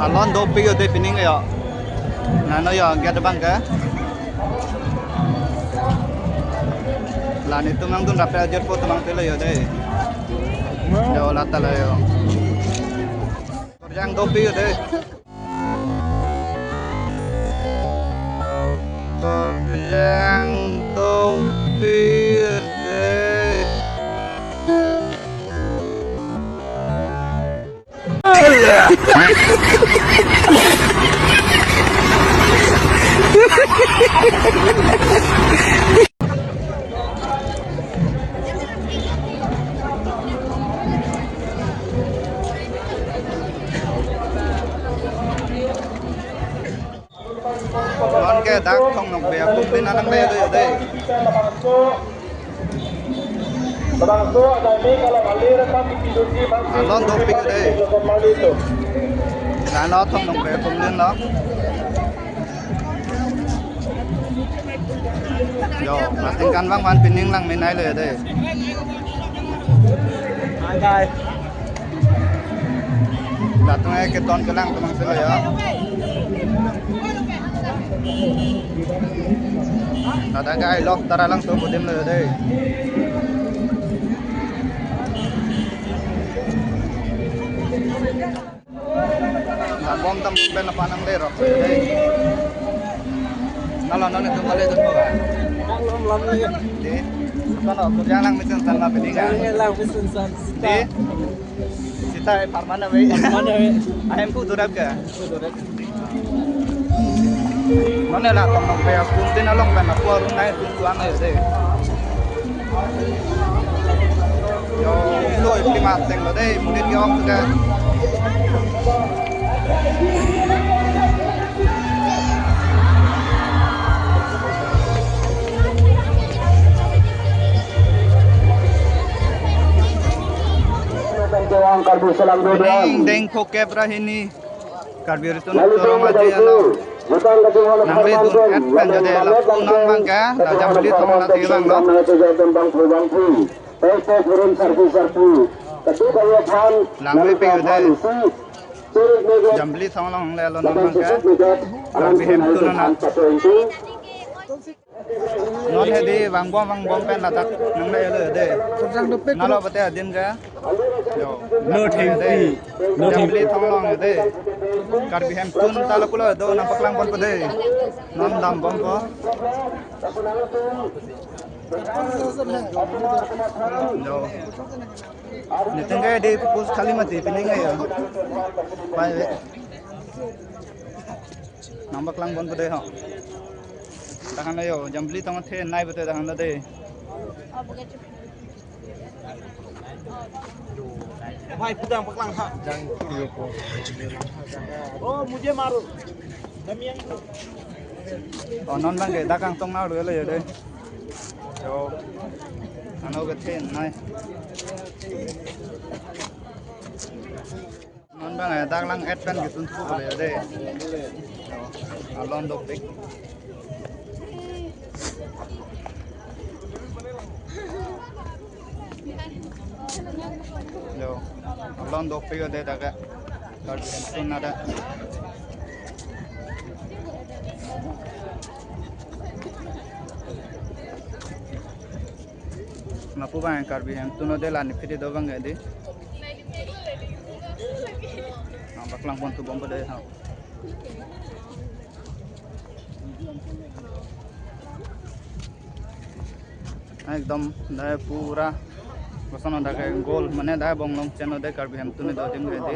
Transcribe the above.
Alon dopi yo de pining yo. Nano yo get bang ka. Lan itu mang tun rapi ajar po tumang tilo yo de. Yo lata la yo. Yang dopi yo de. Yang dopi yo de. Non ke dak thong nok be kum tin anang le de de. Alon dopi yo de. Nó thong nok be kum tin nó. Yo, pastikan bang wan pining lang minai le de. Hai. Datang ay ke ton ke lang tumang sila ya. Ada guy lock tara lang to budim le de. Bom tam ben na panang le rock de. Nalo nalo itu kali itu ba. Lam le. Di. Kono kurang lang mitun tan ma pedinga. Lang mitun san. Di. Sita parmana we. Parmana we. Ayam pu durab ka. Durab. Mana lah tong pe akun tin along ban aku arun nai tuan ai de. Yo lo prima teng lo de mungkin yo juga. Deng kokep rahini. Karbir itu turun aja ya lo. Nangli tu kan jadi lapu nang mangga, jam beli tolong nanti bang lo. Nangli pergi deh. Jam beli tolong le lo nang mangga. Tapi hem tu nang. Non hedi bang bom pen latak nang le lo deh. Nalo bete adin ga. No thank you. Jam beli tolong deh. Karbi hem tun talo pula do nampak lang pon pede non dam bom ko no ni tengah di pus kali mati pining ya pai nampak lang pon pede ha tahan ayo jam beli tong the nai bete tahan de भाई पुदांग पकlang ha jang oh mujhe maru damiang non bang ke dakang tong nau le de yo ano ke then nai non bang dak lang et pen ke tun su le de alon dok pik yo alon dok pik de daga kar tun ada napu bang karbi hem tuno de lani fiti do bang de nampak lang pon tu bom de ha एकदम दाय पूरा बसनो दागे गोल मने दाय बंगलों चेनो दे karbi hem tuno do dim de